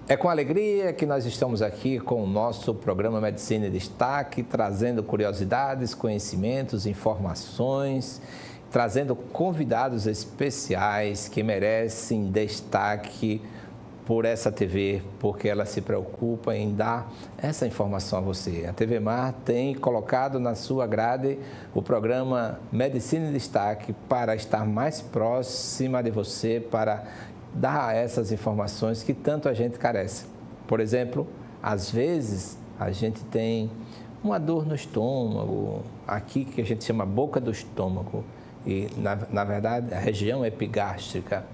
É com alegria que nós estamos aqui com o nosso programa Medicina em Destaque, trazendo curiosidades, conhecimentos, informações, trazendo convidados especiais que merecem destaque por essa TV, porque ela se preocupa em dar essa informação a você. A TV Mar tem colocado na sua grade o programa Medicina em Destaque para estar mais próxima de você, para dar essas informações que tanto a gente carece. Por exemplo, às vezes a gente tem uma dor no estômago, aqui que a gente chama boca do estômago, e na verdade a região epigástrica.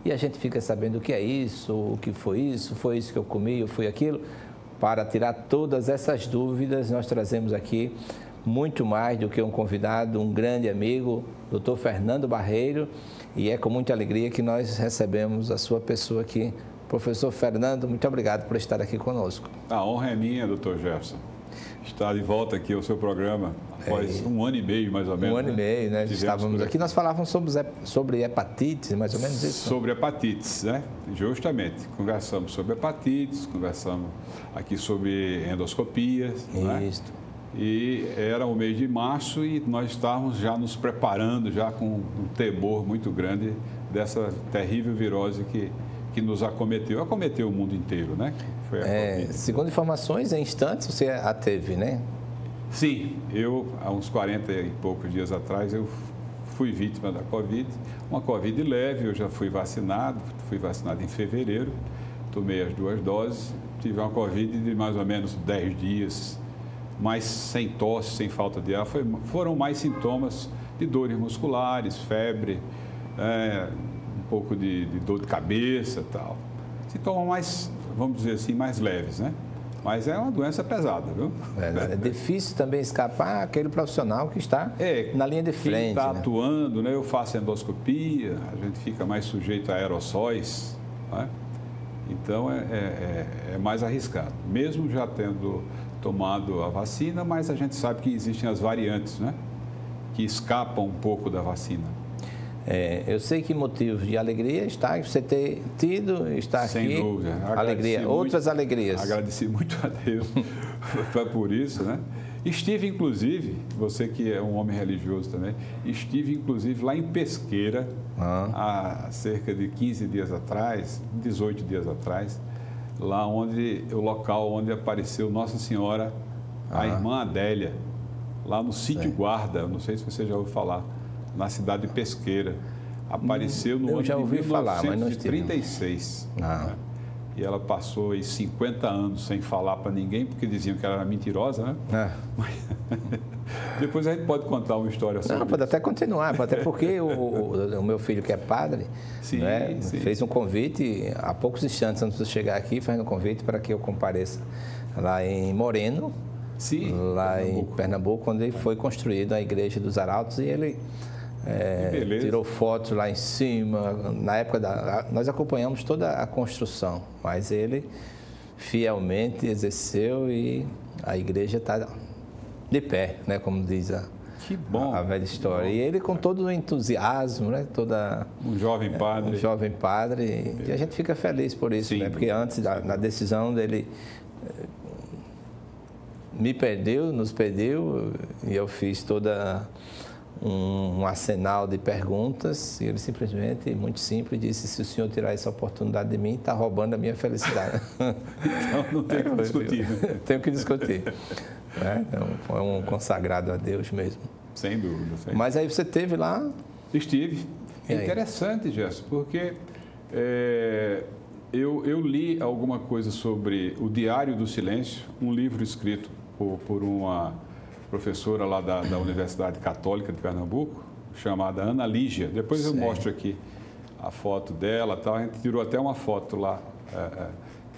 E a gente fica sabendo o que é isso, o que foi isso que eu comi, ou foi aquilo. Para tirar todas essas dúvidas, nós trazemos aqui muito mais do que um convidado, um grande amigo, Dr. Fernando Barreiro, e é com muita alegria que nós recebemos a sua pessoa aqui. Professor Fernando, muito obrigado por estar aqui conosco. A honra é minha, doutor Jefferson, estar de volta aqui ao seu programa após um ano e meio, mais ou menos. Um ano e meio, né? Estávamos aqui, nós falávamos sobre hepatites, mais ou menos isso? Sobre hepatites, né? Justamente. Conversamos sobre hepatites, conversamos aqui sobre endoscopias. Isso. Né? E era o mês de março e nós estávamos já nos preparando, já com um temor muito grande dessa terrível virose que nos acometeu o mundo inteiro, né? Foi a Covid. Segundo informações, em instantes você a teve, né? Sim, eu, há uns 40 e poucos dias atrás, eu fui vítima da Covid, uma Covid leve, eu já fui vacinado em fevereiro, tomei as 2 doses, tive uma Covid de mais ou menos 10 dias, mas sem tosse, sem falta de ar, foram mais sintomas de dores musculares, febre, um pouco de dor de cabeça e tal. Sintomas mais, vamos dizer assim, mais leves, né? Mas é uma doença pesada, viu? É difícil também escapar aquele profissional que está na linha de frente. Está atuando, né? Eu faço endoscopia, a gente fica mais sujeito a aerossóis, né? Então é mais arriscado. Mesmo já tendo tomado a vacina, mas a gente sabe que existem as variantes, né? Que escapam um pouco da vacina. Eu sei que motivo de alegria está você ter tido, estar aqui. Sem dúvida. Alegria, outras alegrias. Agradeci muito a Deus foi por isso, né? Estive, inclusive, você que é um homem religioso também, estive, inclusive, lá em Pesqueira, há cerca de 15 dias atrás, 18 dias atrás, lá onde, o local onde apareceu Nossa Senhora, a irmã Adélia, lá no Sítio Guarda, não sei se você já ouviu falar, na cidade de Pesqueira. Apareceu no ano de 1936. Né? E ela passou aí 50 anos sem falar para ninguém, porque diziam que ela era mentirosa, né? Mas, depois a gente pode contar uma história sobre isso. Pode até continuar, até porque o meu filho, que é padre, sim. Fez um convite, há poucos instantes antes de chegar aqui, fazendo um convite para que eu compareça lá em Moreno, lá em Pernambuco, onde foi construída a Igreja dos Arautos, e ele tirou fotos lá em cima. Na época nós acompanhamos toda a construção, mas ele fielmente exerceu e a igreja está de pé, né, como diz a velha história. E ele com todo o entusiasmo, né, um jovem padre. Um jovem padre, e a gente fica feliz por isso, né, porque antes na decisão dele nos perdeu, e eu fiz toda um arsenal de perguntas, e ele simplesmente, muito simples, disse: se o senhor tirar essa oportunidade de mim, está roubando a minha felicidade. Então não tem que discutir. Tenho que discutir. Então, é um consagrado a Deus mesmo. Sem dúvida. Mas aí você esteve lá? Estive. É interessante, Gerson, porque eu li alguma coisa sobre o Diário do Silêncio, um livro escrito por uma professora lá da Universidade Católica de Pernambuco, chamada Ana Lígia. Depois eu mostro aqui a foto dela, tal. A gente tirou até uma foto lá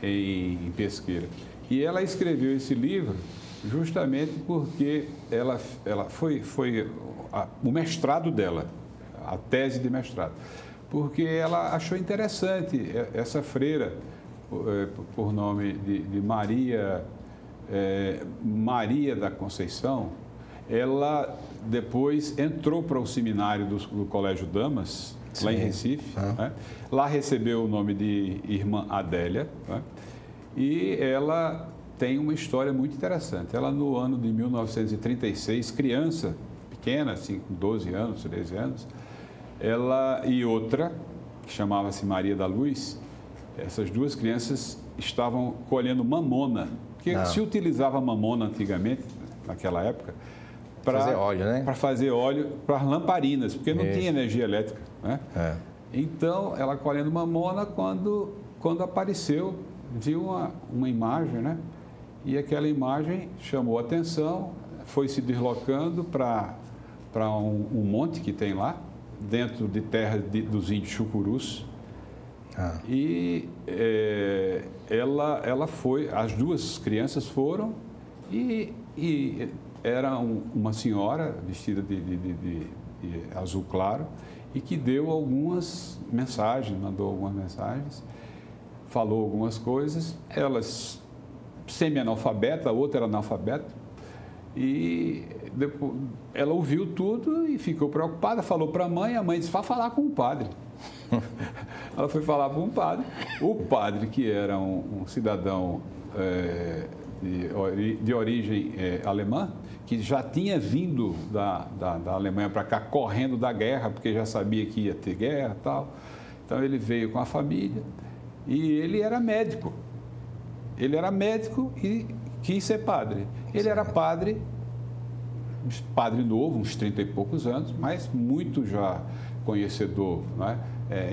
em Pesqueira. E ela escreveu esse livro justamente porque ela foi o mestrado dela, a tese de mestrado, porque ela achou interessante essa freira, por nome de Maria da Conceição. Ela depois entrou para o seminário do Colégio Damas, lá em Recife. Né? Lá recebeu o nome de Irmã Adélia, né? E ela tem uma história muito interessante. Ela, no ano de 1936, criança, pequena, assim, com 12 anos, 13 anos, ela e outra, que chamava-se Maria da Luz, essas duas crianças estavam colhendo mamona, porque se utilizava mamona antigamente, naquela época, para fazer óleo, né? Para fazer óleo para as lamparinas, porque não tinha energia elétrica, né? Então, ela colhendo mamona, quando apareceu, viu uma imagem, né? E aquela imagem chamou a atenção, foi se deslocando para um monte que tem lá, dentro de terra dos índios chucurus. E ela foi, as duas crianças foram e era uma senhora vestida de azul claro e que deu algumas mensagens, mandou algumas mensagens, falou algumas coisas, elas semi-analfabeta, a outra era analfabeta, e depois ela ouviu tudo e ficou preocupada, falou para a mãe disse, vai falar com o padre. Ela foi falar com o padre que era um cidadão de origem alemã, que já tinha vindo da Alemanha para cá correndo da guerra, porque já sabia que ia ter guerra e tal. Então ele veio com a família e ele era médico. Ele era médico e quis ser padre. Ele era padre novo, uns 30 e poucos anos, mas muito já conhecedor, né?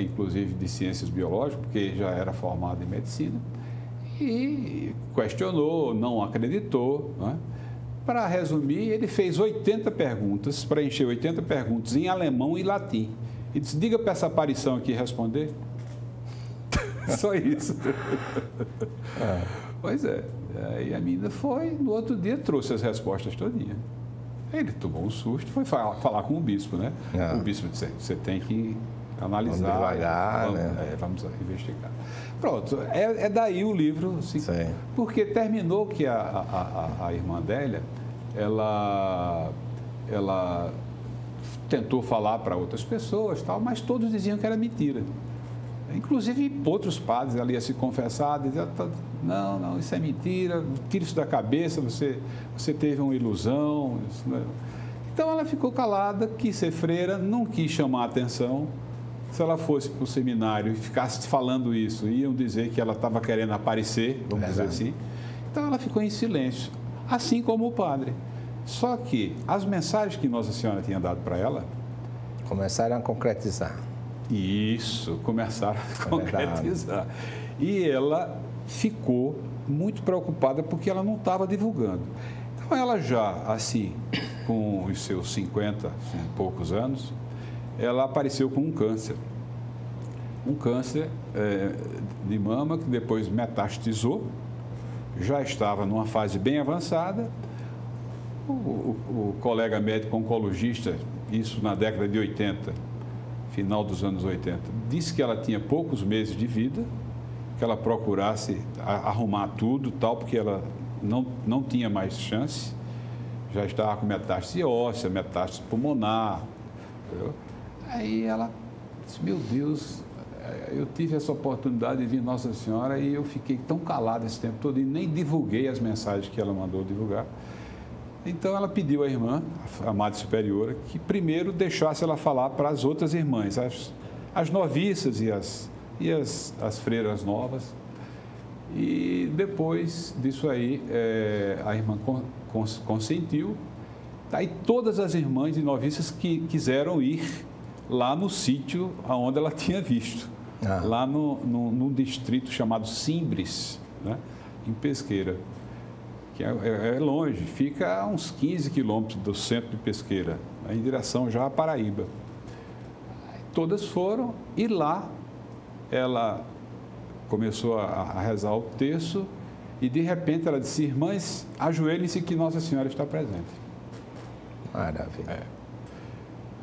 Inclusive de ciências biológicas, porque já era formado em medicina. E questionou, não acreditou, né? Para resumir, ele fez 80 perguntas, preencheu 80 perguntas em alemão e latim. E disse, diga para essa aparição aqui responder. Só isso. Pois é. Aí a menina foi, no outro dia trouxe as respostas todinhas. Ele tomou um susto, foi falar com o bispo, né? O bispo disse, você tem que analisar. Vamos devagar, né? Vamos investigar. Pronto, é daí o livro, assim, porque terminou que a irmã Adélia, ela tentou falar para outras pessoas, tal, mas todos diziam que era mentira. Inclusive outros padres ali a se confessar, diziam, não, isso é mentira, tira isso da cabeça, você teve uma ilusão. Isso não é... Então ela ficou calada, quis ser freira, não quis chamar a atenção. Se ela fosse para o seminário e ficasse falando isso, iam dizer que ela estava querendo aparecer, vamos dizer assim. Então ela ficou em silêncio, assim como o padre. Só que as mensagens que Nossa Senhora tinha dado para ela... começaram a concretizar. Isso, começaram a concretizar. E ela ficou muito preocupada porque ela não estava divulgando. Então ela já, assim, com os seus 50 e poucos anos, ela apareceu com um câncer. Um câncer de mama que depois metastizou, já estava numa fase bem avançada. O colega médico oncologista, isso na década de 80, final dos anos 80, disse que ela tinha poucos meses de vida, que ela procurasse arrumar tudo, tal, porque ela não tinha mais chance, já estava com metástase óssea, metástase pulmonar, entendeu? Aí ela disse, meu Deus, eu tive essa oportunidade de vir Nossa Senhora e eu fiquei tão calado esse tempo todo e nem divulguei as mensagens que ela mandou divulgar. Então ela pediu à irmã, a Madre Superiora, que primeiro deixasse ela falar para as outras irmãs, as noviças e as freiras novas. E depois disso aí, a irmã consentiu. Aí todas as irmãs e noviças que quiseram ir lá no sítio onde ela tinha visto, lá no distrito chamado Simbres, né, em Pesqueira, que é longe, fica a uns 15 quilômetros do centro de Pesqueira, em direção já a Paraíba. Todas foram e lá ela começou a rezar o terço e de repente ela disse, irmãs, ajoelhem-se que Nossa Senhora está presente. Maravilha.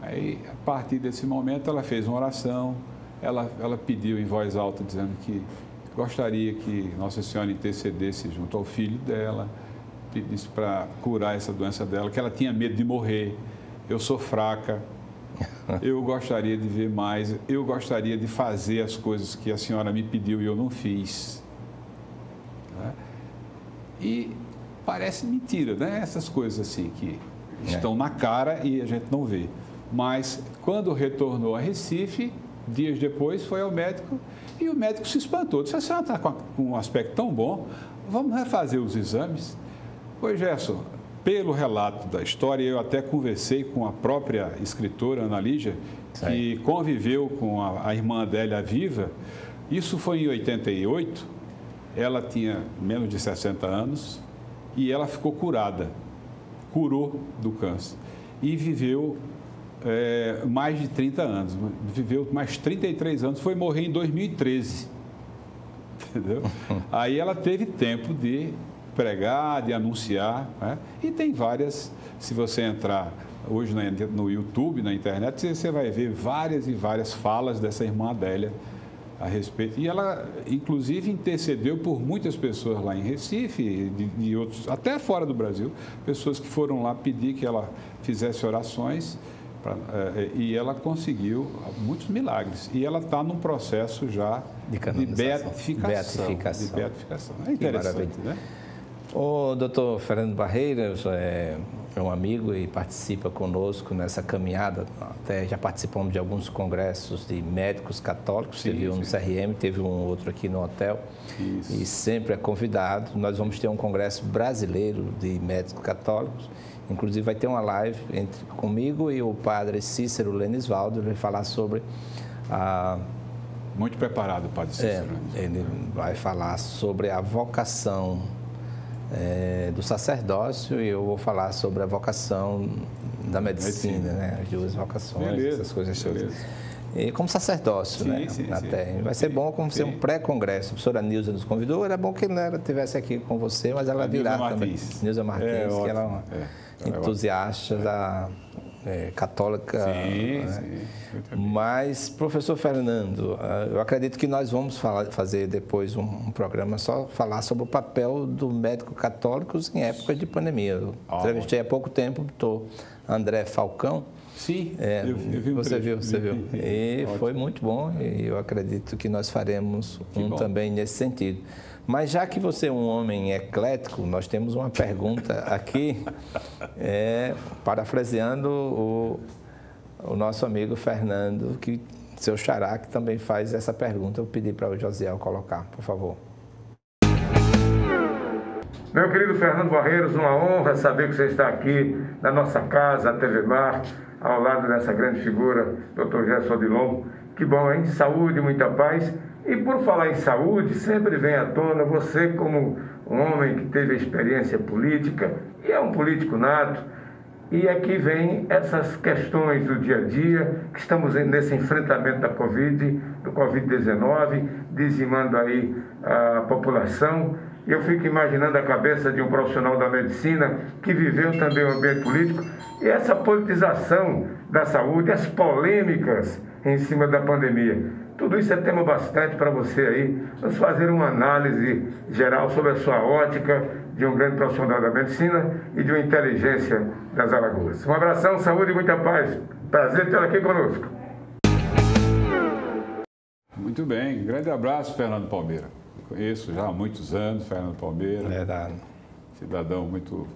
Aí, a partir desse momento, ela fez uma oração, ela pediu em voz alta, dizendo que gostaria que Nossa Senhora intercedesse junto ao filho dela, pedisse para curar essa doença dela, que ela tinha medo de morrer, eu sou fraca, eu gostaria de ver mais, eu gostaria de fazer as coisas que a senhora me pediu e eu não fiz. né? E parece mentira, né? Essas coisas assim que estão na cara e a gente não vê. Mas quando retornou a Recife, dias depois foi ao médico e o médico se espantou. Disse: a senhora está com um aspecto tão bom, vamos refazer os exames. Pois, Gerson, pelo relato da história, eu até conversei com a própria escritora, Ana Lígia, que conviveu com a irmã Adélia viva. Isso foi em 88, ela tinha menos de 60 anos e ela ficou curou do câncer e viveu mais de 30 anos, viveu mais 33 anos, foi morrer em 2013, entendeu? Aí ela teve tempo de pregar, de anunciar, né? E tem várias, se você entrar hoje no YouTube, na internet, você vai ver várias e várias falas dessa irmã Adélia a respeito. E ela, inclusive, intercedeu por muitas pessoas lá em Recife, de outros, até fora do Brasil, pessoas que foram lá pedir que ela fizesse orações, e ela conseguiu muitos milagres. E ela está num processo já de beatificação. É interessante, né? O doutor Fernando Barreiros é um amigo e participa conosco nessa caminhada. Até já participamos de alguns congressos de médicos católicos. Teve um no CRM, teve um outro aqui no hotel. Isso. E sempre é convidado. Nós vamos ter um congresso brasileiro de médicos católicos. Inclusive vai ter uma live comigo e o padre Cícero Lenisvaldo. Ele vai falar sobre a... Muito preparado, o padre Cícero. Ele vai falar sobre a vocação do sacerdócio e eu vou falar sobre a vocação da medicina, né? As duas vocações, essas coisas todas. E como sacerdócio, né? Vai ser bom como ser um pré-congresso. A professora Nilza nos convidou, era bom que ela estivesse aqui com você, mas ela virá também. Nilza Martins, que ela é uma entusiasta da católica. Mas, professor Fernando, eu acredito que nós vamos fazer depois um programa só falar sobre o papel do médico católico em épocas de pandemia. Eu entrevistei há pouco tempo o doutor André Falcão. Sim, eu vi Você viu. E foi muito bom e eu acredito que nós faremos também nesse sentido. Mas já que você é um homem eclético, nós temos uma pergunta aqui, parafraseando o nosso amigo Fernando, seu xará, que também faz essa pergunta. Eu pedi para o Josiel colocar, por favor. Meu querido Fernando Barreiros, uma honra saber que você está aqui na nossa casa, a TV Mar, ao lado dessa grande figura, Dr. Gerson Odilon. Que bom, hein? Saúde, muita paz. E por falar em saúde, sempre vem à tona você como um homem que teve experiência política e é um político nato. E aqui vem essas questões do dia a dia, que estamos nesse enfrentamento do Covid-19, dizimando aí a população. E eu fico imaginando a cabeça de um profissional da medicina que viveu também o ambiente político e essa politização da saúde, as polêmicas em cima da pandemia. Tudo isso é tema bastante para você aí, nos fazer uma análise geral sobre a sua ótica de um grande profissional da medicina e de uma inteligência das Alagoas. Um abração, saúde e muita paz. Prazer tê-lo aqui conosco. Muito bem, grande abraço, Fernando Palmeira. Conheço já há muitos anos, Fernando Palmeira. Verdade. Cidadão muito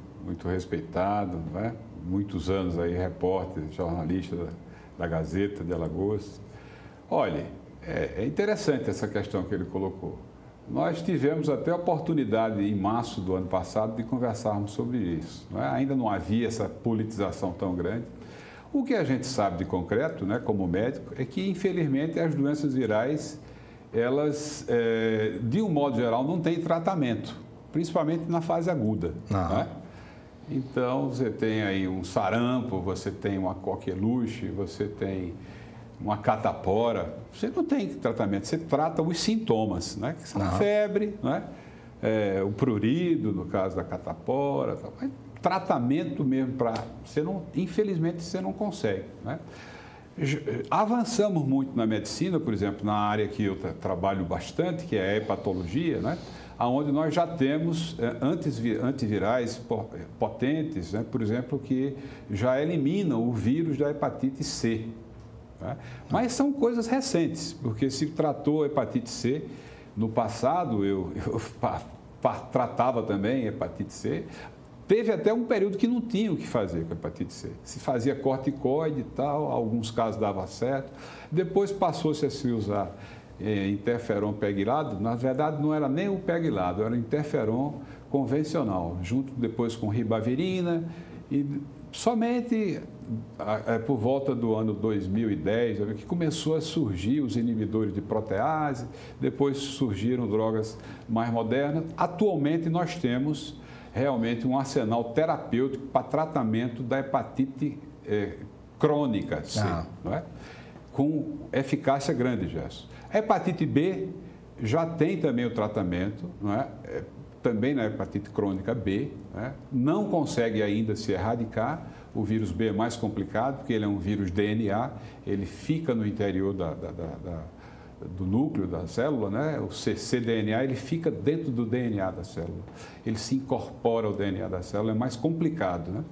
respeitado, não é? Muitos anos aí, repórter, jornalista da Gazeta de Alagoas. Olha, é interessante essa questão que ele colocou. Nós tivemos até a oportunidade, em março do ano passado, de conversarmos sobre isso. Não é? Ainda não havia essa politização tão grande. O que a gente sabe de concreto, né, como médico, é que, infelizmente, as doenças virais, elas, de um modo geral, não têm tratamento, principalmente na fase aguda. Né? Então, você tem aí um sarampo, você tem uma coqueluche, você tem uma catapora, você não tem tratamento, você trata os sintomas, né? Que são a febre, né? O prurido, no caso da catapora, mas tratamento mesmo infelizmente você não consegue, né? Avançamos muito na medicina, por exemplo, na área que eu trabalho bastante, que é a hepatologia, né? Onde nós já temos antivirais potentes, né? Por exemplo, que já eliminam o vírus da hepatite C. Mas são coisas recentes, porque se tratou a hepatite C no passado, eu tratava também hepatite C. Teve até um período que não tinha o que fazer com a hepatite C. Se fazia corticoide e tal, alguns casos dava certo. Depois passou-se a se usar interferon pegilado. Na verdade, não era nem o pegilado, era o interferon convencional, junto depois com ribavirina. E somente por volta do ano 2010, que começou a surgir os inibidores de protease, depois surgiram drogas mais modernas. Atualmente, nós temos realmente um arsenal terapêutico para tratamento da hepatite crônica C, não é? Com eficácia grande, Gerson. A hepatite B já tem também o tratamento, não é? Também na hepatite crônica B, né? Não consegue ainda se erradicar. O vírus B é mais complicado, porque ele é um vírus DNA, ele fica no interior do núcleo da célula, né? O cDNA, ele fica dentro do DNA da célula. Ele se incorpora ao DNA da célula, é mais complicado, né?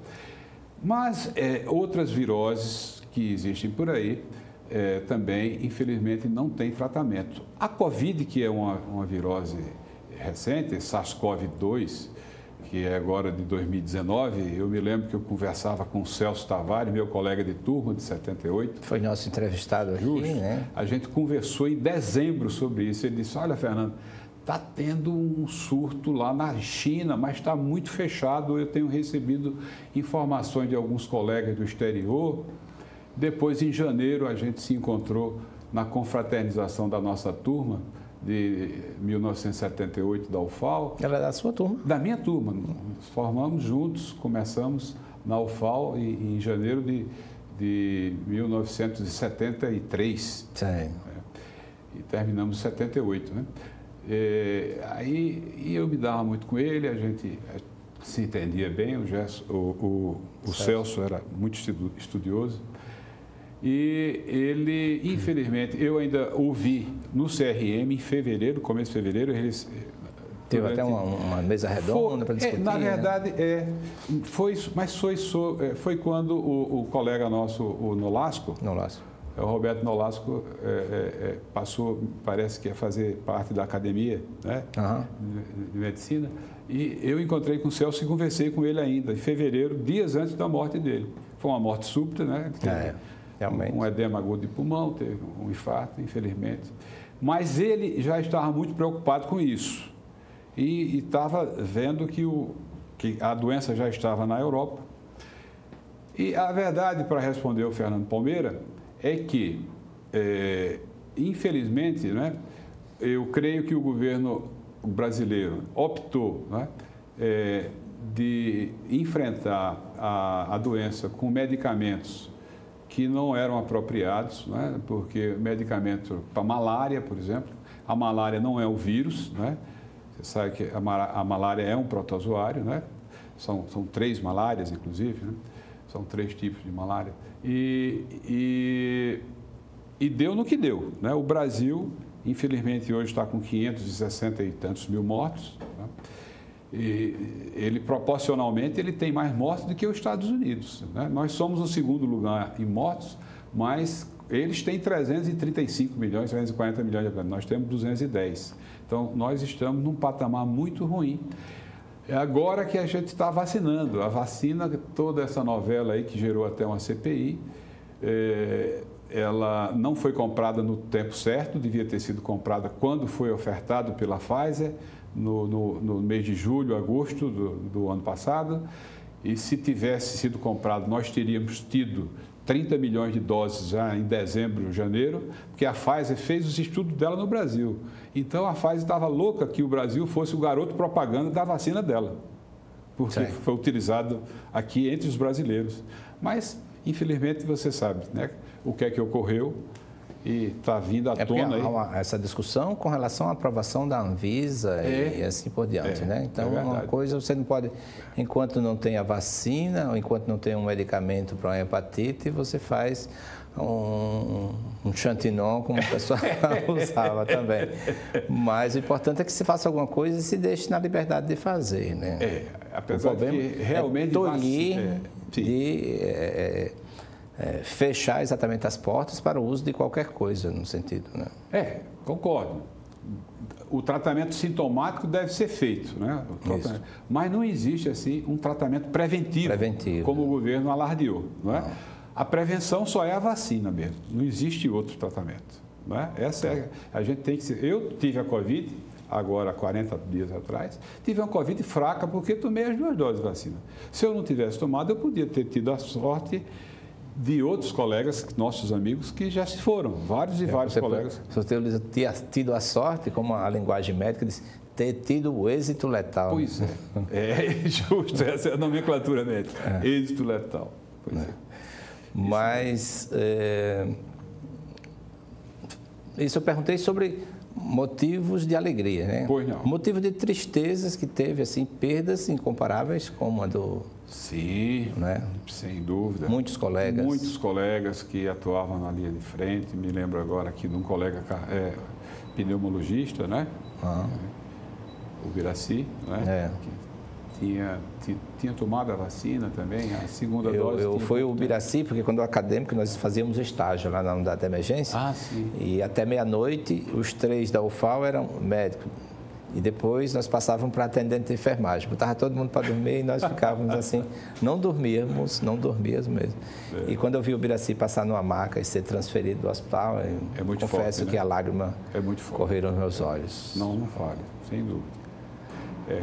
Mas outras viroses que existem por aí também, infelizmente, não tem tratamento. A COVID, que é uma virose recente, SARS-CoV-2, que é agora de 2019, eu me lembro que eu conversava com o Celso Tavares, meu colega de turma de 78. Foi nosso entrevistado aqui, né? A gente conversou em dezembro sobre isso. Ele disse, olha, Fernando, está tendo um surto lá na China, mas está muito fechado. Eu tenho recebido informações de alguns colegas do exterior. Depois, em janeiro, a gente se encontrou na confraternização da nossa turma, de 1978 da UFAL. Ela é da sua turma? Da minha turma. Nos formamos juntos, começamos na UFAL em janeiro de 1973. Sim. E terminamos em 78, né? Aí eu me dava muito com ele, a gente se entendia bem, o Celso era muito estudioso. E ele, infelizmente, eu ainda o vi no CRM em fevereiro, começo de fevereiro. Teve até uma mesa redonda para discutir. Na verdade, foi quando o colega nosso, o Nolasco, o Roberto Nolasco, passou, parece que ia fazer parte da academia, né, de medicina. E eu encontrei com o Celso e conversei com ele ainda, em fevereiro, dias antes da morte dele. Foi uma morte súbita, né? Realmente. Um edema agudo de pulmão, teve um infarto, infelizmente. Mas ele já estava muito preocupado com isso. E estava vendo que a doença já estava na Europa. E a verdade, para responder o Fernando Palmeira, é que, infelizmente, né, eu creio que o governo brasileiro optou, né, de enfrentar a doença com medicamentos que não eram apropriados, né? Porque medicamento para malária, por exemplo, a malária não é o vírus, né? Você sabe que a malária é um protozoário, né? São 3 malárias, inclusive, né? São 3 tipos de malária. E deu no que deu, né? O Brasil, infelizmente, hoje está com 560 e tantos mil mortos, né? E ele, proporcionalmente, ele tem mais mortos do que os Estados Unidos, né? Nós somos o 2º lugar em mortos, mas eles têm 335 milhões, 340 milhões de habitantes, nós temos 210. Então, nós estamos num patamar muito ruim. É agora que a gente está vacinando. A vacina, toda essa novela aí que gerou até uma CPI, ela não foi comprada no tempo certo, devia ter sido comprada quando foi ofertado pela Pfizer, no mês de julho, agosto do ano passado. E se tivesse sido comprado, nós teríamos tido 30 milhões de doses já em dezembro, janeiro, porque a Pfizer fez os estudos dela no Brasil. Então, a Pfizer estava louca que o Brasil fosse o garoto propaganda da vacina dela, porque foi utilizado aqui entre os brasileiros. Mas, infelizmente, você sabe, né, o que é que ocorreu e está vindo à tona aí. Há essa discussão com relação à aprovação da Anvisa e assim por diante, né? Então, uma coisa você não pode, enquanto não tem a vacina, ou enquanto não tem um medicamento para uma hepatite, você faz um chantinon, como o pessoal usava também. Mas o importante é que se faça alguma coisa e se deixe na liberdade de fazer, né? Apesar de que realmente fechar exatamente as portas para o uso de qualquer coisa, no sentido, né? Concordo. o tratamento sintomático deve ser feito, né? Mas não existe assim um tratamento preventivo. Como o governo alardeou, não é? A prevenção só é a vacina mesmo, não existe outro tratamento, não é? A gente tem que eu tive a Covid agora 40 dias atrás, tive uma Covid fraca porque tomei as 2 doses de vacina. Se eu não tivesse tomado, eu podia ter tido a sorte de outros colegas, nossos amigos, que já se foram, vários colegas. Você tinha tido a sorte, como a linguagem médica diz, ter tido o êxito letal. Pois é justo, essa é a nomenclatura médica, êxito letal. Pois é. Mas, isso eu perguntei sobre motivos de alegria, né? Pois não. Motivo de tristezas que teve, assim, perdas incomparáveis como a do... Sim, né? Sem dúvida. Muitos colegas que atuavam na linha de frente. Me lembro agora aqui de um colega pneumologista, né? O Biraci, né? Que tinha tomado a vacina também, a segunda dose. Foi o Biraci, porque quando eu acadêmico nós fazíamos estágio lá na unidade de emergência. Sim. E até meia-noite os 3 da UFAL eram médicos. E depois nós passávamos para atendente de enfermagem. Botava todo mundo para dormir e nós ficávamos assim, não dormíamos mesmo. E quando eu vi o Biraci passar numa maca e ser transferido do hospital, eu confesso forte, que né? a lágrima correram nos meus olhos. Não falha, sem dúvida.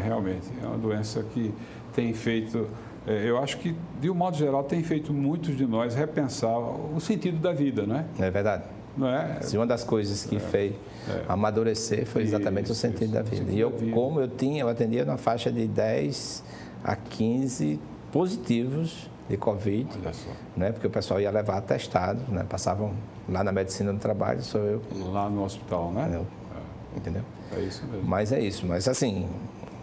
Realmente, é uma doença que tem feito, eu acho que, de um modo geral, tem feito muitos de nós repensar o sentido da vida, não é? É verdade. Não é? Uma das coisas que fez amadurecer foi exatamente o sentido da vida. E eu atendia na faixa de 10 a 15 positivos de Covid, né? Porque o pessoal ia levar atestado, né? Passavam lá na medicina do trabalho, sou eu. Lá no hospital, né? Entendeu? É isso mesmo. Mas é isso. Mas assim,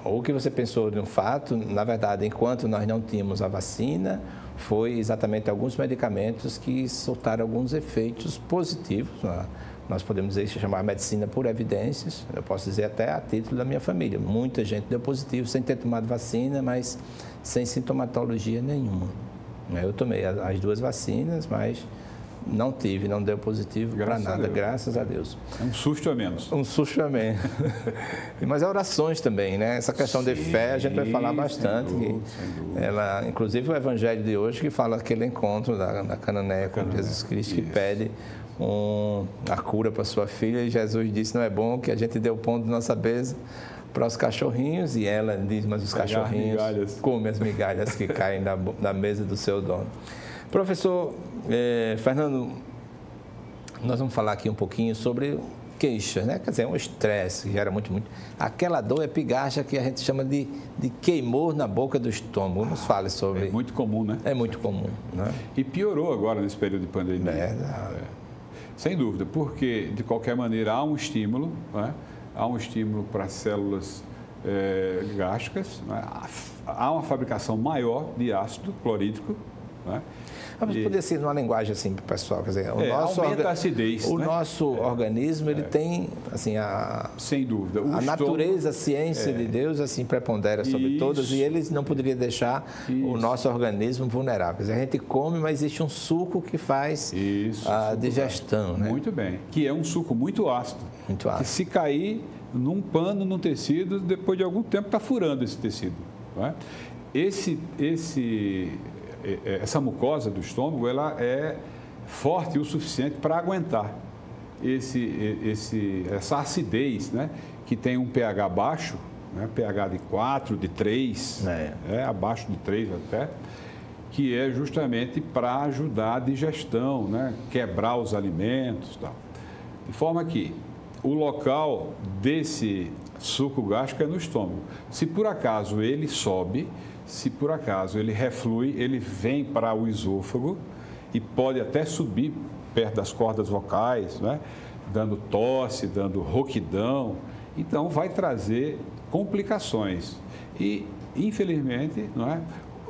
o que você pensou de um fato, na verdade, enquanto nós não tínhamos a vacina, foi exatamente alguns medicamentos que soltaram alguns efeitos positivos. Nós podemos dizer, chamar medicina por evidências, eu posso dizer até a título da minha família. Muita gente deu positivo sem ter tomado vacina, mas sem sintomatologia nenhuma. Eu tomei as 2 vacinas, mas não deu positivo para nada, graças a Deus. É um susto a menos. Um susto a menos. Mas orações também, né? Essa questão de fé a gente vai falar bastante. Sem dúvida. Inclusive o Evangelho de hoje que fala aquele encontro da Cananeia com Jesus Cristo, que pede a cura para sua filha, e Jesus disse, não é bom que a gente dê o pão de nossa mesa para os cachorrinhos, e ela diz, mas os cachorrinhos comem as migalhas que caem da mesa do seu dono. Professor Fernando, nós vamos falar aqui um pouquinho sobre queixas, né? Quer dizer, um estresse que gera muito. Aquela dor epigástrica que a gente chama de queimor na boca do estômago. Nos fale sobre... É muito comum, né? É muito comum, né? E piorou agora nesse período de pandemia. Sem dúvida, porque, de qualquer maneira, há um estímulo, né? Há um estímulo para as células gástricas, né? Há uma fabricação maior de ácido clorídrico, né? Mas poderia ser numa linguagem assim para o pessoal, quer dizer, aumenta a acidez. O nosso organismo, ele tem, assim, sem dúvida. A natureza, a ciência de Deus, assim, prepondera sobre todas, e eles não poderiam deixar o nosso organismo vulnerável. Quer dizer, a gente come, mas existe um suco que faz a digestão, né? Muito bem. Que é um suco muito ácido. Muito ácido. Que se cair num pano, num tecido, depois de algum tempo está furando esse tecido. Não é? Essa mucosa do estômago, ela é forte o suficiente para aguentar essa acidez, né? Que tem um pH baixo, né? pH de 4, de 3, abaixo de 3 até, que é justamente para ajudar a digestão, né? Quebrar os alimentos e tal. De forma que o local desse suco gástrico é no estômago. Se por acaso ele sobe, se por acaso ele reflui, ele vem para o esôfago e pode até subir perto das cordas vocais, né? Dando tosse, dando rouquidão. Então, vai trazer complicações. E, infelizmente, não é?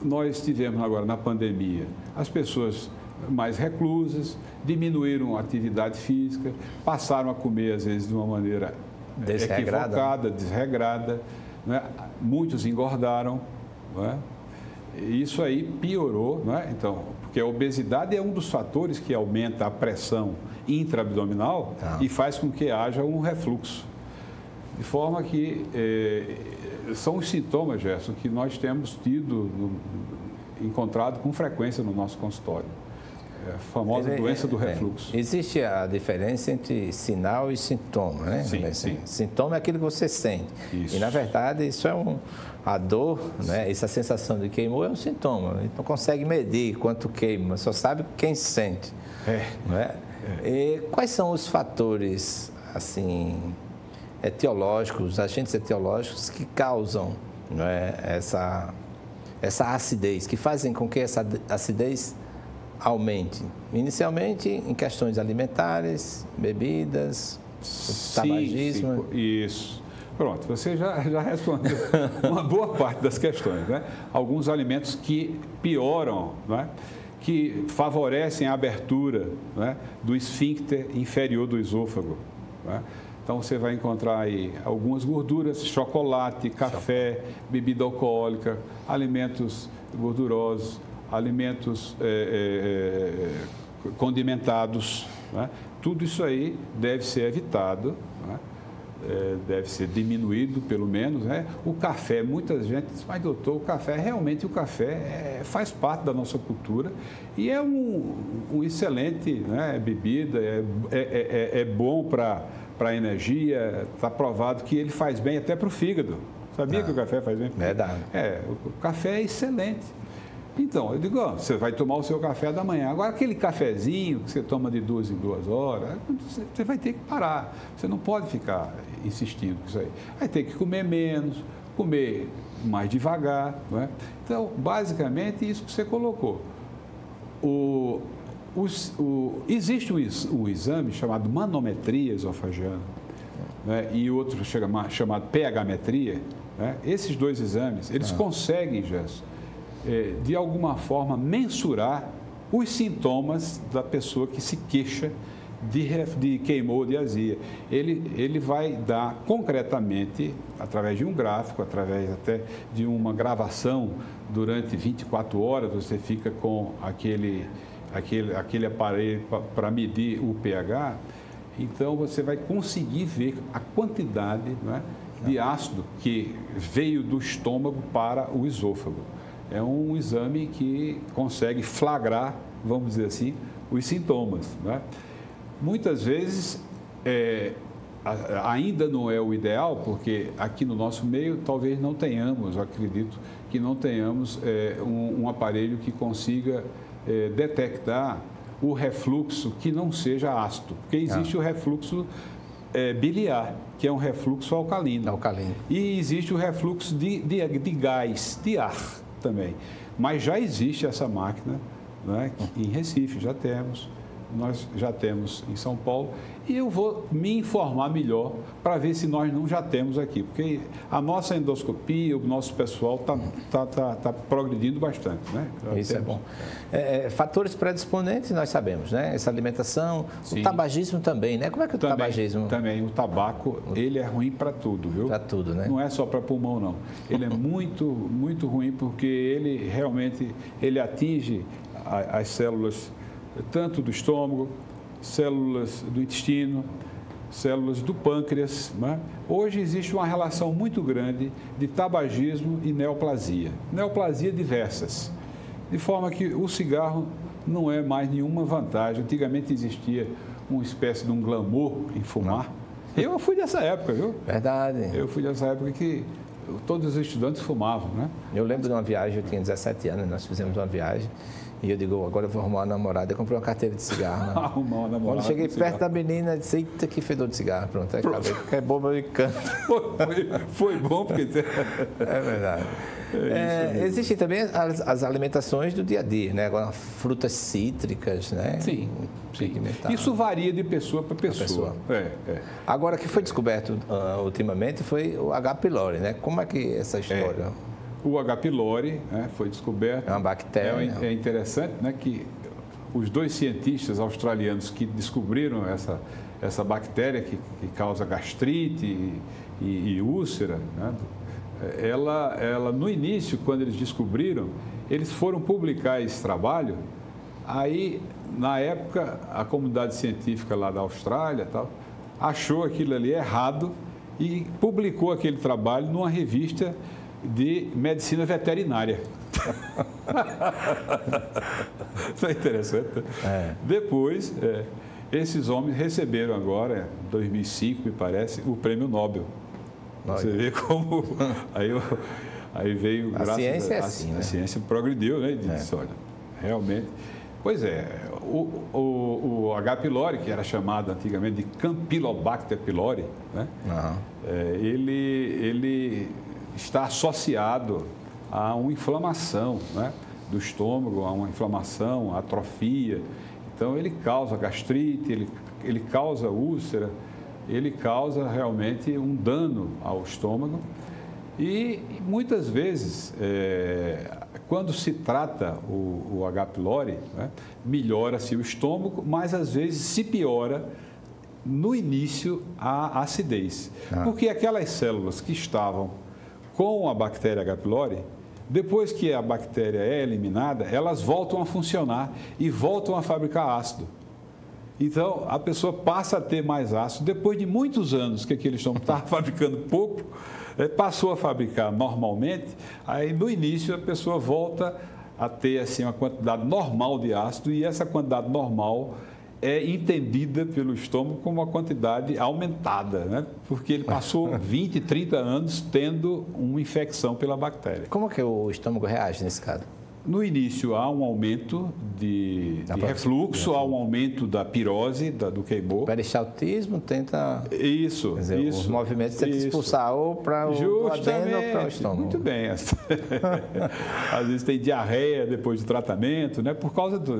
Nós tivemos agora na pandemia as pessoas mais reclusas, diminuíram a atividade física, passaram a comer, às vezes, de uma maneira equivocada, desregrada. Não é? Muitos engordaram. Não é? Isso aí piorou, não é? Então, porque a obesidade é um dos fatores que aumenta a pressão intraabdominal e faz com que haja um refluxo. De forma que são os sintomas, Gerson, que nós temos encontrado com frequência no nosso consultório. A famosa doença do refluxo. Existe a diferença entre sinal e sintoma, né? Sim, sim. Sintoma é aquilo que você sente. Isso. E, na verdade, isso é a dor, né? Essa sensação de queimou é um sintoma. A gente não consegue medir quanto queima, só sabe quem sente. Não é? E quais são os fatores, assim, etiológicos, os agentes etiológicos que causam, não é, essa acidez, que fazem com que essa acidez aumente? Inicialmente em questões alimentares, bebidas, tabagismo. Sim, isso. Pronto, você já respondeu uma boa parte das questões, né? Alguns alimentos que pioram, né? Que favorecem a abertura, né? Do esfíncter inferior do esôfago, né? Então, você vai encontrar aí algumas gorduras, chocolate, café, bebida alcoólica, alimentos gordurosos, alimentos condimentados, né? Tudo isso aí deve ser evitado, né? Deve ser diminuído, pelo menos, né? O café, muita gente diz, mas doutor, o café faz parte da nossa cultura e é um excelente, né, bebida, é bom para a energia, está provado que ele faz bem até para o fígado. Sabia que o café faz bem? Verdade. O café é excelente. Então, eu digo, você vai tomar o seu café da manhã. Agora, aquele cafezinho que você toma de 2 em 2 horas, você vai ter que parar. Você não pode ficar insistindo com isso aí. Vai ter que comer menos, comer mais devagar, não é? Então, basicamente, isso que você colocou. Existe um exame chamado manometria esofagiana, né? E outro chamado pH-metria, né? Esses dois exames, eles conseguem, Gerson, de alguma forma mensurar os sintomas da pessoa que se queixa de queimou, de azia. Ele vai dar concretamente, através de um gráfico, através até de uma gravação durante 24 horas, você fica com aquele aparelho para medir o pH, então você vai conseguir ver a quantidade, não é, de ácido que veio do estômago para o esôfago. É um exame que consegue flagrar, vamos dizer assim, os sintomas, né? Muitas vezes ainda não é o ideal, porque aqui no nosso meio talvez não tenhamos, eu acredito que não tenhamos um aparelho que consiga detectar o refluxo que não seja ácido, porque existe o refluxo biliar, que é um refluxo alcalino. E existe o refluxo de gás, de ar também. Mas já existe essa máquina, né? Em Recife já temos, nós já temos em São Paulo, e eu vou me informar melhor para ver se nós não já temos aqui, porque a nossa endoscopia, o nosso pessoal está progredindo bastante, né? Isso é bom. Fatores predisponentes nós sabemos, né? Essa alimentação, sim. O tabagismo também, né? Como é que o tabagismo... Também, o tabaco, ele é ruim para tudo, viu? Para tudo, né? Não é só para pulmão, não. Ele é muito, muito ruim porque ele realmente atinge as células tanto do estômago, células do intestino, células do pâncreas, né? Hoje existe uma relação muito grande de tabagismo e neoplasia. Neoplasia diversas, de forma que o cigarro não é mais nenhuma vantagem. Antigamente existia uma espécie de um glamour em fumar. Eu fui dessa época, viu? Verdade. Eu fui dessa época que todos os estudantes fumavam, né? Eu lembro de uma viagem, eu tinha 17 anos, nós fizemos uma viagem. E eu digo, agora eu vou arrumar uma namorada. Eu comprei uma carteira de cigarro. Né? Arrumar uma namorada. Quando cheguei perto da menina, eu disse, eita, que fedor de cigarro. Pronto, acabei. Que é bom meu canto. Foi bom, porque... É verdade. Existem também as alimentações do dia a dia, né? Agora, frutas cítricas, né? Sim. Isso varia de pessoa para pessoa. Agora, o que foi descoberto ultimamente foi o H. pylori, né? Como é que é essa história? O H. pylori, né, foi descoberto. É uma bactéria. É interessante, né, que os dois cientistas australianos que descobriram essa bactéria que causa gastrite e úlcera, né, ela, no início, quando eles descobriram, eles foram publicar esse trabalho. Aí, na época, a comunidade científica lá da Austrália tal, achou aquilo ali errado e publicou aquele trabalho numa revista de medicina veterinária. Isso é interessante. Depois, esses homens receberam agora, em 2005, me parece, o Prêmio Nobel. Você vê como... Aí veio... A ciência é assim, né? A ciência progrediu, né? E disse, olha, realmente... Pois é, o H. pylori, que era chamado antigamente de Campylobacter pylori, né? Ele está associado a uma inflamação, né, do estômago, a uma inflamação, a atrofia. Então, ele causa gastrite, ele causa úlcera, ele causa realmente um dano ao estômago. E muitas vezes, quando se trata o H. pylori, né, melhora-se o estômago, mas às vezes se piora no início a acidez. Porque aquelas células que estavam com a bactéria H. pylori, depois que a bactéria é eliminada, elas voltam a funcionar e voltam a fabricar ácido. Então, a pessoa passa a ter mais ácido. Depois de muitos anos que aquele estômago estava fabricando pouco, passou a fabricar normalmente, aí no início a pessoa volta a ter assim, uma quantidade normal de ácido, e essa quantidade normal é entendida pelo estômago como uma quantidade aumentada, né? Porque ele passou 20, 30 anos tendo uma infecção pela bactéria. Como que o estômago reage nesse caso? No início há um aumento de refluxo, há um aumento da pirose, do queimou. O peristaltismo tenta... Isso, quer dizer, isso. Os movimentos tentam expulsar ou para o adeno ou para o estômago. Muito bem. Às vezes tem diarreia depois do tratamento, né? Por causa do...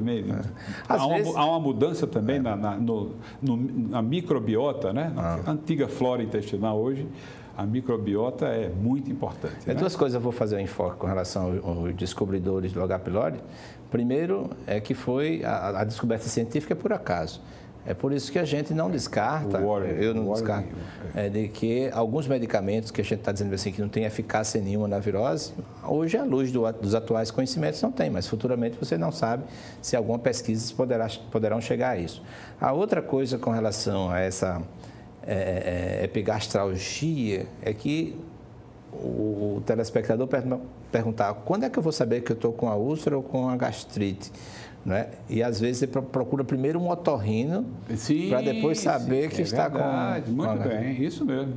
Há uma mudança também na microbiota, né? Na antiga flora intestinal hoje. A microbiota é muito importante. Duas coisas eu vou fazer um enfoque com relação aos descobridores do H. pylori. Primeiro, é que foi a descoberta científica por acaso. É por isso que a gente não descarta, eu não descarto, de que alguns medicamentos que a gente está dizendo assim que não tem eficácia nenhuma na virose, hoje, à luz dos atuais conhecimentos, não tem, mas futuramente você não sabe se alguma pesquisa poderão chegar a isso. A outra coisa com relação a essa epigastralgia é que o telespectador perguntar quando é que eu vou saber que eu estou com a úlcera ou com a gastrite, né? E às vezes você procura primeiro um otorrino para depois saber que está verdade, muito bem, isso mesmo.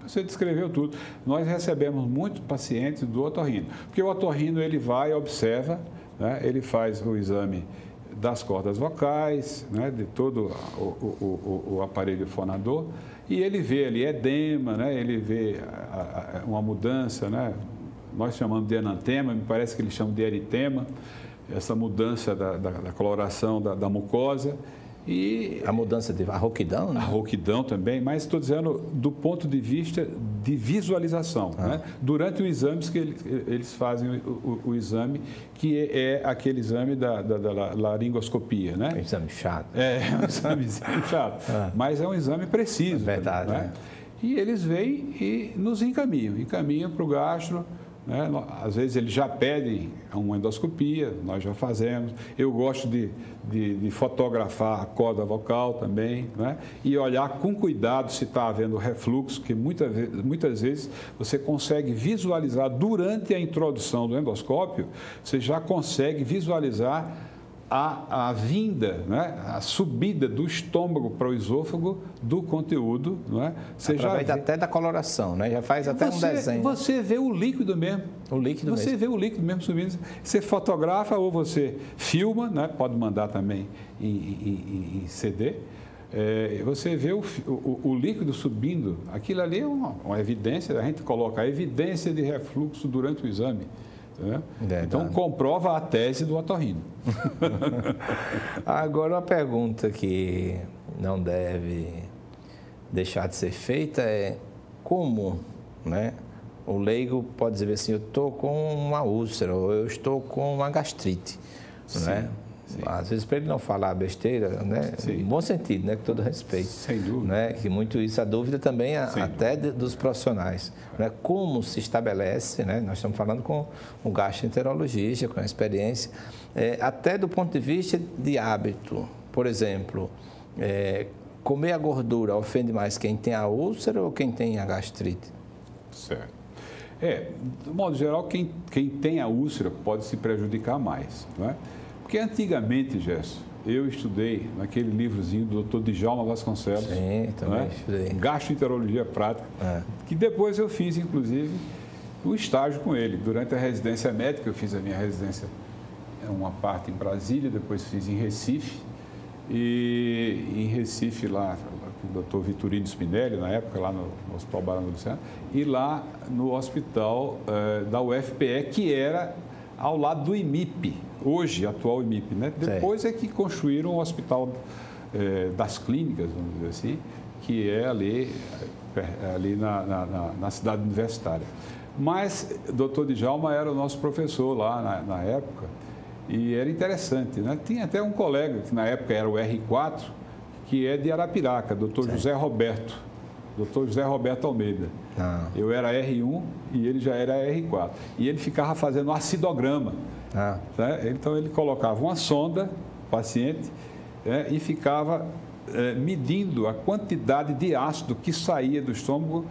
Você descreveu tudo. Nós recebemos muitos pacientes do otorrino, porque o otorrino ele vai, observa, né? Ele faz o exame das cordas vocais, né? De todo o aparelho fonador, e ele vê ali edema, né? Ele vê uma mudança, né? Nós chamamos de enantema, me parece que eles chamam de eritema, essa mudança da coloração da mucosa. E a mudança de rouquidão, né? A rouquidão também, mas estou dizendo do ponto de vista de visualização. Né? Durante o exame que eles fazem o exame, que é aquele exame da laringoscopia. Né? É um exame chato. É um exame chato, mas é um exame preciso. É verdade. Né? E eles vêm e nos encaminham para o gastro. Né? Às vezes eles já pedem uma endoscopia, nós já fazemos. Eu gosto de fotografar a corda vocal também, né? E olhar com cuidado se está havendo refluxo, que muitas vezes você consegue visualizar durante a introdução do endoscópio, você já consegue visualizar a vinda, né? A subida do estômago para o esôfago do conteúdo. Né? Você através já vê... até da coloração, né? Já faz até um desenho. Você vê o líquido mesmo. O líquido você mesmo. Vê o líquido mesmo subindo. Você fotografa ou você filma, né? Pode mandar também em CD. Você vê o líquido subindo. Aquilo ali é uma evidência, a gente coloca a evidência de refluxo durante o exame. Então, comprova a tese do otorrino. Agora, uma pergunta que não deve deixar de ser feita é como, né, o leigo pode dizer assim, eu estou com uma úlcera ou eu estou com uma gastrite, né? Sim. Às vezes, para ele não falar besteira, né? Em bom sentido, né? Com todo respeito. Sem dúvida. Né? Que muito isso, a dúvida também até dos profissionais. Né? Como se estabelece, né? Nós estamos falando com um gastroenterologista, com a experiência, até do ponto de vista de hábito. Por exemplo, comer a gordura ofende mais quem tem a úlcera ou quem tem a gastrite? Certo. De modo geral, quem tem a úlcera pode se prejudicar mais, não é? Porque antigamente, Gerson, eu estudei naquele livrozinho do Dr. Djalma Vasconcelos. Sim, também estudei. Gastroenterologia prática, que depois eu fiz, inclusive, o estágio com ele. Durante a residência médica, eu fiz a minha residência, uma parte em Brasília, depois fiz em Recife. E em Recife, lá, com o Dr. Vitorino Spinelli, na época, lá no Hospital Barão do Luciano, e lá no hospital da UFPE, que era ao lado do IMIP, hoje, atual IMIP, né? Depois é que construíram o Hospital das Clínicas, vamos dizer assim, que é ali na cidade universitária. Mas o Dr. Djalma era o nosso professor lá na época, e era interessante, né? Tinha até um colega, que na época era o R4, que é de Arapiraca, Dr. José Roberto, Dr. José Roberto Almeida. Eu era R1 e ele já era R4. E ele ficava fazendo acidograma. Né? Então, ele colocava uma sonda, paciente, e ficava medindo a quantidade de ácido que saía do estômago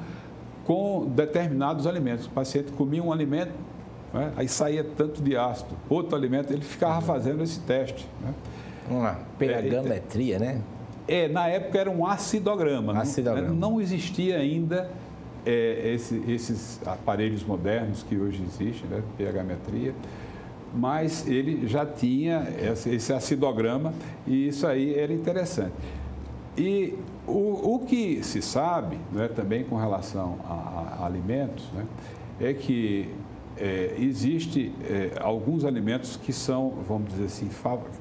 com determinados alimentos. O paciente comia um alimento, né? Aí saía tanto de ácido. Outro alimento, ele ficava fazendo esse teste. Né? Uma pH-metria, né? Na época era um acidograma. Não existia ainda esses aparelhos modernos que hoje existem, né? pH-metria, mas ele já tinha esse acidograma e isso aí era interessante. E o que se sabe, né, também com relação a alimentos, né, é que existe alguns alimentos que são, vamos dizer assim,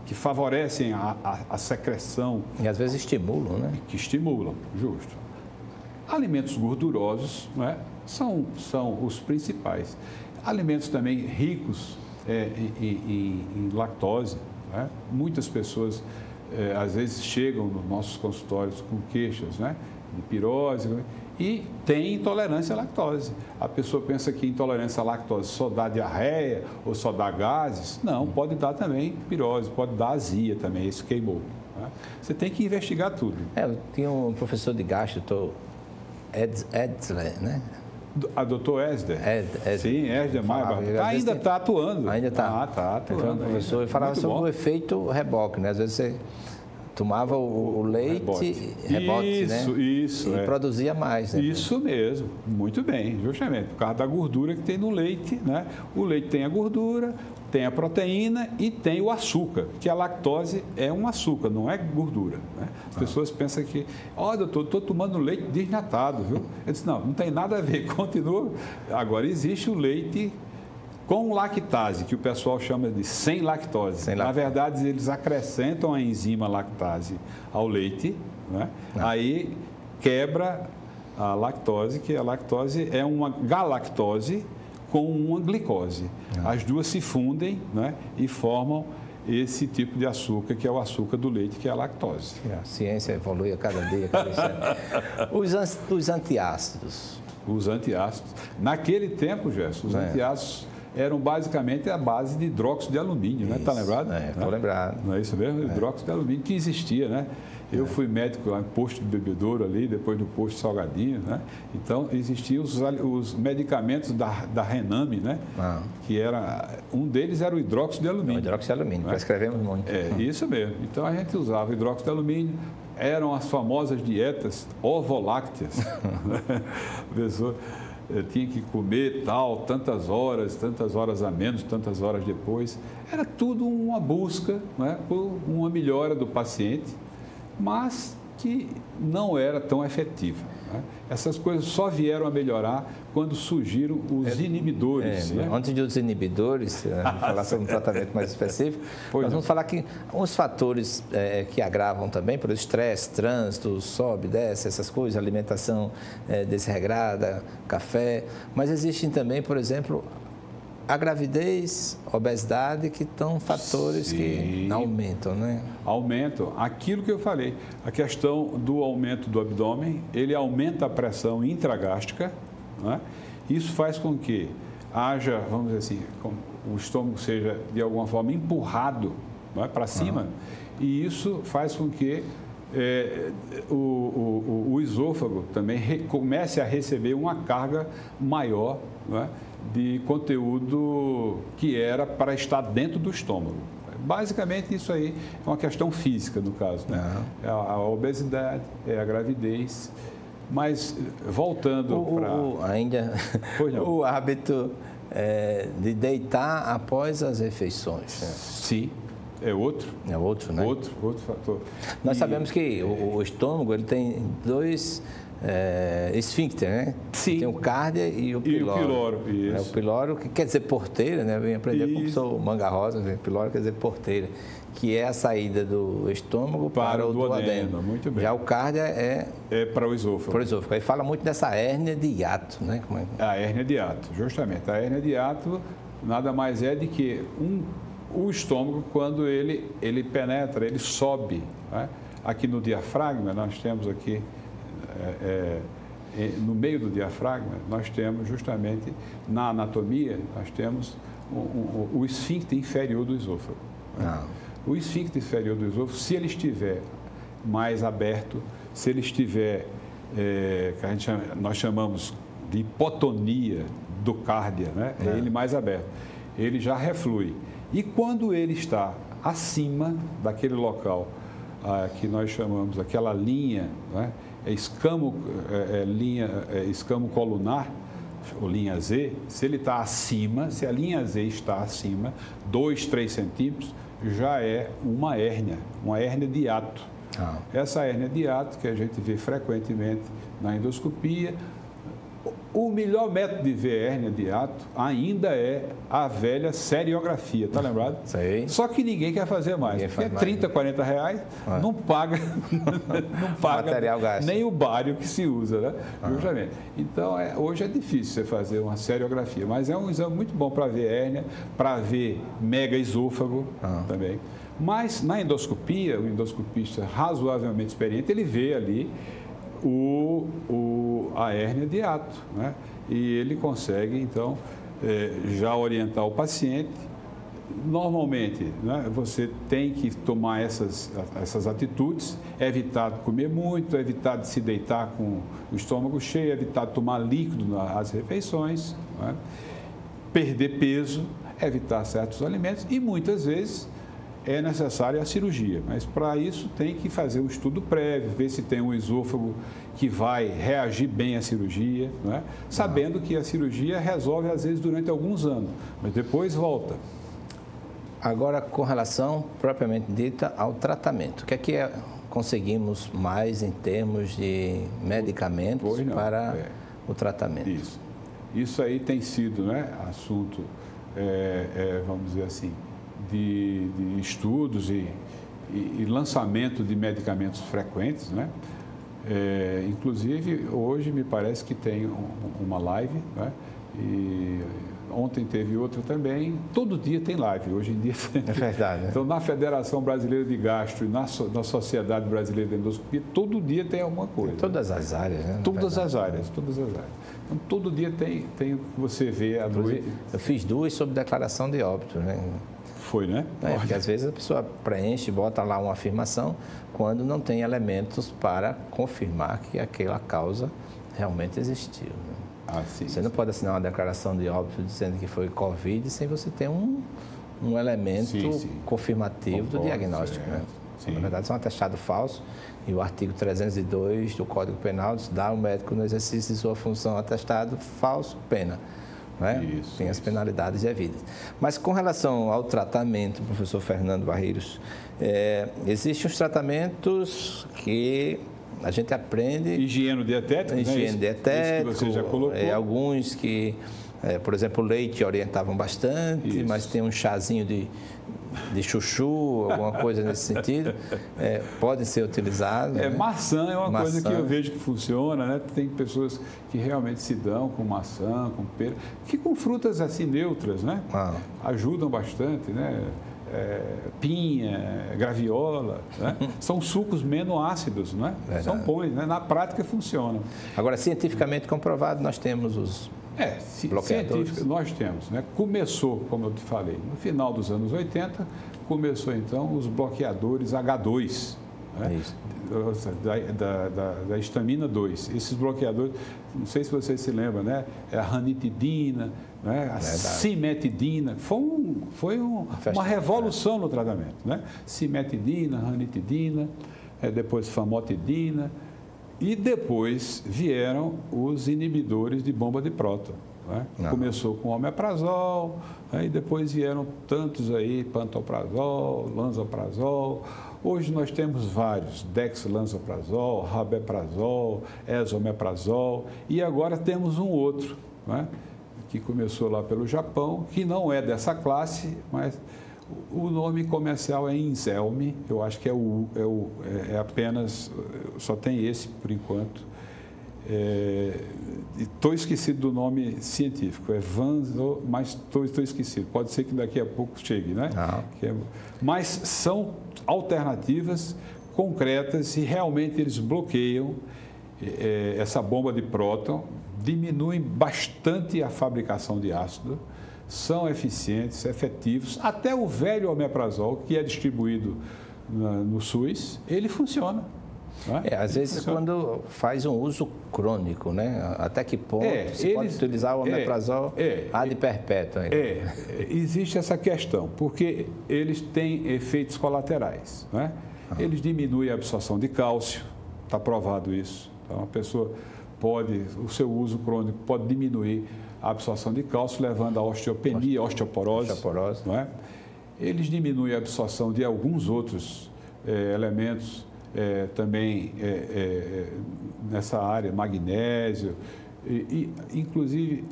que favorecem a secreção. E às vezes estimulam, né? Que estimulam, justo. Alimentos gordurosos, né, são os principais. Alimentos também ricos em lactose. Né? Muitas pessoas, às vezes, chegam nos nossos consultórios com queixas, né, de pirose, e tem intolerância à lactose. A pessoa pensa que intolerância à lactose só dá diarreia ou só dá gases. Não, pode dar também pirose, pode dar azia também, isso queimou. Né? Você tem que investigar tudo. Eu tinha um professor de gastro, Dr. Edsler, né? A doutor Esder? Sim, Esder Maia. Ainda está atuando. Ainda está. Está atuando. Um professor, ele falava sobre o efeito reboque, né? Às vezes você tomava o leite, rebote, né? Isso. E produzia mais, né? Isso mesmo, muito bem, justamente, por causa da gordura que tem no leite, né? O leite tem a gordura, tem a proteína e tem o açúcar, que a lactose é um açúcar, não é gordura, né? As pessoas pensam que, doutor, estou tomando leite desnatado, viu? Eu disse, não tem nada a ver, continua. Agora, existe o leite com lactase, que o pessoal chama de sem lactose. Na verdade, eles acrescentam a enzima lactase ao leite, né? Aí quebra a lactose, que a lactose é uma galactose com uma glicose. As duas se fundem, né, e formam esse tipo de açúcar, que é o açúcar do leite, que é a lactose. A ciência evolui a cada dia. Os antiácidos. Os antiácidos. Naquele tempo, Gerson, os antiácidos eram basicamente a base de hidróxido de alumínio, né? Está lembrado? Estou lembrado. Não é isso mesmo? Hidróxido de alumínio, que existia, né? Eu fui médico lá em posto de Bebedouro ali, depois do posto Salgadinho, né? Então, existiam os medicamentos da Rename, né? Que um deles era o hidróxido de alumínio. O hidróxido de alumínio, prescrevemos muito. Isso mesmo. Então, a gente usava hidróxido de alumínio, eram as famosas dietas ovolácteas. A pessoa tinha que comer tantas horas a menos, tantas horas depois. Era tudo uma busca, né, por uma melhora do paciente, mas que não era tão efetiva. Né? Essas coisas só vieram a melhorar quando surgiram os inibidores. Né? Antes dos inibidores, vamos falar sobre um tratamento mais específico, nós vamos falar que uns fatores que agravam também, por estresse, trânsito, sobe, desce, essas coisas, alimentação desregrada, café, mas existem também, por exemplo, a gravidez, obesidade, que são fatores que aumentam, né? Aumentam. Aquilo que eu falei, a questão do aumento do abdômen, ele aumenta a pressão intragástrica, né? Isso faz com que haja, vamos dizer assim, o estômago seja de alguma forma empurrado, né, para cima, e isso faz com que o esôfago também comece a receber uma carga maior, não é, de conteúdo que era para estar dentro do estômago. Basicamente, isso aí é uma questão física, no caso, né? É a obesidade, é a gravidez. Mas, voltando para... Ainda, o hábito de deitar após as refeições. Né? Sim, é outro. É outro, né? Outro fator. Nós sabemos que o estômago ele tem dois esfíncter, né? Sim. Tem o cárdia e o piloro. E o piloro, isso. O piloro, que quer dizer porteira, né? Eu vim aprender com o professor Manga Rosa, né? Piloro quer dizer porteira, que é a saída do estômago para o duodeno. Muito bem. Já o cárdia é para o esôfago. Para o esôfago. Aí fala muito dessa hérnia de hiato, né? Como é? A hérnia de hiato, justamente. A hérnia de hiato nada mais é de que o estômago, quando ele penetra, ele sobe, né? Aqui no diafragma, nós temos aqui, no meio do diafragma, nós temos justamente, na anatomia, nós temos o esfíncter inferior do esôfago. Né? O esfíncter inferior do esôfago, se ele estiver mais aberto, se ele estiver, que nós chamamos de hipotonia do cárdia, né? É ele mais aberto, ele já reflui. E quando ele está acima daquele local que nós chamamos, aquela linha, né? Escamo colunar, ou linha Z, se ele está acima, se a linha Z está acima, 2, 3 centímetros, já é uma hérnia de hiato. Essa hérnia de hiato, que a gente vê frequentemente na endoscopia, o melhor método de ver hérnia de hiato ainda é a velha seriografia, tá lembrado? Sei. Só que ninguém quer fazer mais, porque 30, 40 reais não paga, material gasto. Nem o bário que se usa, né? Justamente. Então, hoje é difícil você fazer uma seriografia, mas é um exame muito bom para ver hérnia, para ver mega esôfago também. Mas na endoscopia, o endoscopista razoavelmente experiente, ele vê ali a hérnia de hiato, né? E ele consegue, então, já orientar o paciente. Normalmente, né, você tem que tomar essas atitudes, evitar de comer muito, evitar de se deitar com o estômago cheio, evitar de tomar líquido nas refeições, né? Perder peso, evitar certos alimentos e, muitas vezes, é necessária a cirurgia, mas para isso tem que fazer um estudo prévio, ver se tem um esôfago que vai reagir bem à cirurgia, não é? Sabendo que a cirurgia resolve às vezes durante alguns anos, mas depois volta. Agora, com relação propriamente dita ao tratamento, o que é que conseguimos mais em termos de medicamentos para o tratamento? Isso aí tem sido, né, assunto, vamos dizer assim, de estudos e lançamento de medicamentos frequentes, né? Inclusive, hoje me parece que tem uma live, né? E ontem teve outra também. Todo dia tem live, hoje em dia. É verdade. Né? Então, na Federação Brasileira de Gastro e na Sociedade Brasileira de Endoscopia, todo dia tem alguma coisa. Em todas as áreas, né? Todas as áreas. Então, todo dia tem você vê à noite. Eu fiz 2 sobre declaração de óbito, né? Foi, né? Porque às vezes a pessoa preenche, bota lá uma afirmação, quando não tem elementos para confirmar que aquela causa realmente existiu. Né? Você não pode assinar uma declaração de óbito dizendo que foi Covid sem você ter um elemento confirmativo do diagnóstico. Né? Na verdade, isso é um atestado falso e o artigo 302 do Código Penal dá ao médico no exercício de sua função atestado falso, pena. Né? Tem as penalidades devidas. Mas com relação ao tratamento, professor Fernando Barreiros, existem os tratamentos que a gente aprende... Higienodietético, higienodietético, que você já colocou. Alguns que, por exemplo, o leite orientavam bastante, mas tem um chazinho de chuchu, alguma coisa nesse sentido, podem ser utilizados. Maçã é uma coisa que eu vejo que funciona, né? Tem pessoas que realmente se dão com maçã, com pera, que com frutas assim neutras, né? Ajudam bastante, né? Pinha, graviola, né? São sucos menos ácidos, não é? São bons, né? Na prática funcionam. Agora, cientificamente comprovado, nós temos os científico nós temos, né? Começou, como eu te falei, no final dos anos 80, começou então os bloqueadores H2, né? Isso. Da histamina 2. Esses bloqueadores, não sei se vocês se lembram, né? É a ranitidina, né? A cimetidina. Foi uma revolução no tratamento, né? Cimetidina, ranitidina, depois famotidina, e depois vieram os inibidores de bomba de próton. Né? Começou com omeprazol, e depois vieram tantos aí, pantoprazol, lansoprazol. Hoje nós temos vários, dexlansoprazol, rabeprazol, esomeprazol, e agora temos um outro, né? Que começou lá pelo Japão, que não é dessa classe, mas o nome comercial é Inzelme, eu acho que é apenas, só tem esse por enquanto. Estou esquecido do nome científico, é Vanzo, mas estou esquecido. Pode ser que daqui a pouco chegue, né? Mas são alternativas concretas e realmente eles bloqueiam essa bomba de próton, diminuem bastante a fabricação de ácido, são eficientes, efetivos. Até o velho omeprazol, que é distribuído no SUS, ele funciona. Às vezes quando faz um uso crônico, né? Até que ponto se pode utilizar o omeprazol ad perpétuo? Existe essa questão, porque eles têm efeitos colaterais, né? Eles diminuem a absorção de cálcio, está provado isso. Então, a pessoa o seu uso crônico pode diminuir a absorção de cálcio, levando a osteopenia, osteoporose. Não é? Eles diminuem a absorção de alguns outros elementos, também nessa área, magnésio, e inclusive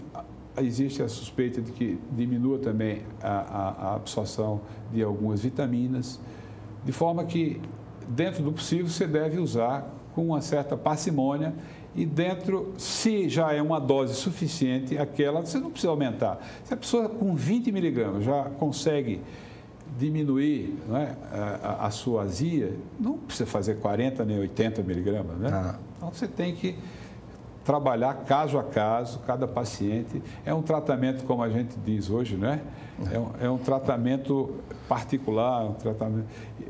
existe a suspeita de que diminua também a absorção de algumas vitaminas, de forma que, dentro do possível, você deve usar com uma certa parcimônia e dentro, se já é uma dose suficiente, aquela, você não precisa aumentar. Se a pessoa com 20 miligramas já consegue diminuir, não é, a sua azia, não precisa fazer 40 nem 80 miligramas, né? Então, você tem que trabalhar caso a caso, cada paciente. É um tratamento, como a gente diz hoje, né? É um tratamento particular,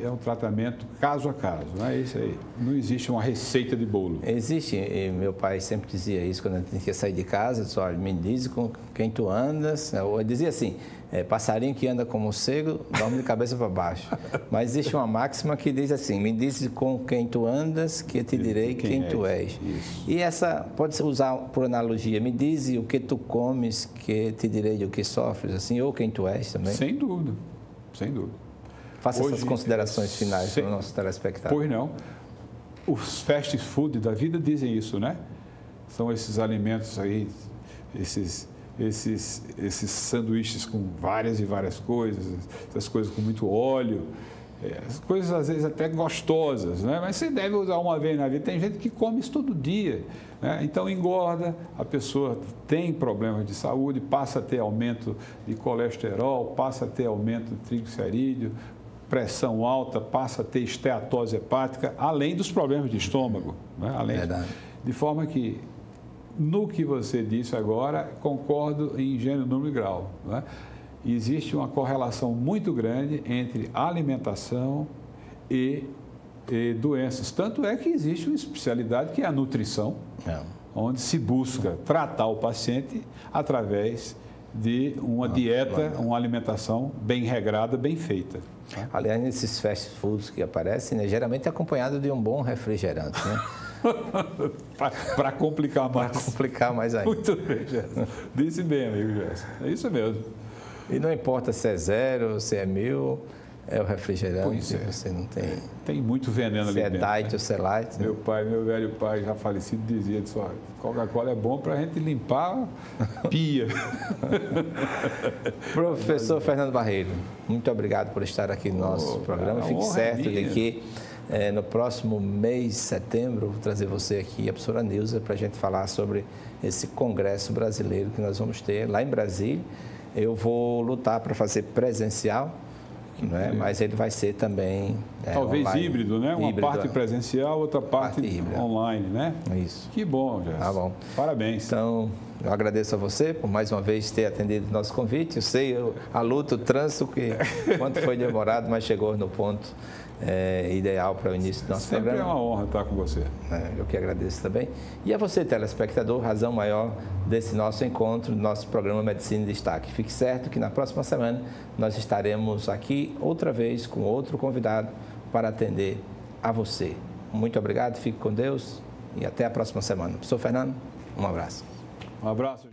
é um tratamento caso a caso, não é isso aí. Não existe uma receita de bolo. Existe, e meu pai sempre dizia isso quando a gente ia sair de casa, disse, olha, me diz com quem tu andas. Eu dizia assim, passarinho que anda como cego, dorme de cabeça para baixo. Mas existe uma máxima que diz assim, me diz com quem tu andas, que eu te direi quem tu és. Isso. E essa pode ser usar por analogia, me diz o que tu comes, que te direi o que sofres, assim, ou quem tu és também. Sem dúvida, sem dúvida. Faça essas considerações finais para o nosso telespectador. Pois não. Os fast food da vida dizem isso, né? São esses alimentos aí, esses sanduíches com várias e várias coisas, essas coisas com muito óleo, as coisas às vezes até gostosas, né? Mas você deve usar uma vez na vida. Tem gente que come isso todo dia, né? Então engorda, a pessoa tem problemas de saúde, passa a ter aumento de colesterol, passa a ter aumento de triglicerídeo, pressão alta, passa a ter esteatose hepática, além dos problemas de estômago, né? Verdade. De forma que, no que você disse agora, concordo em gênero, número e grau, né? Existe uma correlação muito grande entre alimentação e doenças. Tanto é que existe uma especialidade que é a nutrição, onde se busca tratar o paciente através de uma dieta, uma alimentação bem regrada, bem feita. Aliás, nesses fast foods que aparecem, né, geralmente é acompanhado de um bom refrigerante, né? Para complicar mais. Para complicar mais ainda. Muito bem, Gerson. Disse bem, amigo Gerson. É isso mesmo. E não importa se é 0, se é 1000, é o refrigerante, você não tem... Tem muito veneno ali dentro. Se é diet ou se é light. Meu velho pai, já falecido, dizia, Coca-Cola é bom para a gente limpar a pia. Professor Fernando Barreiro, muito obrigado por estar aqui no nosso programa. Fique certo de que no próximo mês de setembro, vou trazer você aqui, a professora Nilza, para a gente falar sobre esse congresso brasileiro que nós vamos ter lá em Brasília. Eu vou lutar para fazer presencial, né? Mas ele vai ser também talvez online, híbrido, né? Uma híbrido, parte presencial, outra parte híbrida. Online, né? Isso. Que bom, Gerson. Tá bom. Parabéns. Então, Eu agradeço a você por mais uma vez ter atendido o nosso convite. Eu sei a luta, o trânsito, quanto foi demorado, mas chegou no ponto ideal para o início do nosso programa. Sempre é uma honra estar com você. Eu que agradeço também. E a você, telespectador, razão maior desse nosso encontro, do nosso programa Medicina em Destaque. Fique certo que na próxima semana nós estaremos aqui outra vez com outro convidado para atender a você. Muito obrigado, fique com Deus e até a próxima semana. Professor Fernando, um abraço. Um abraço.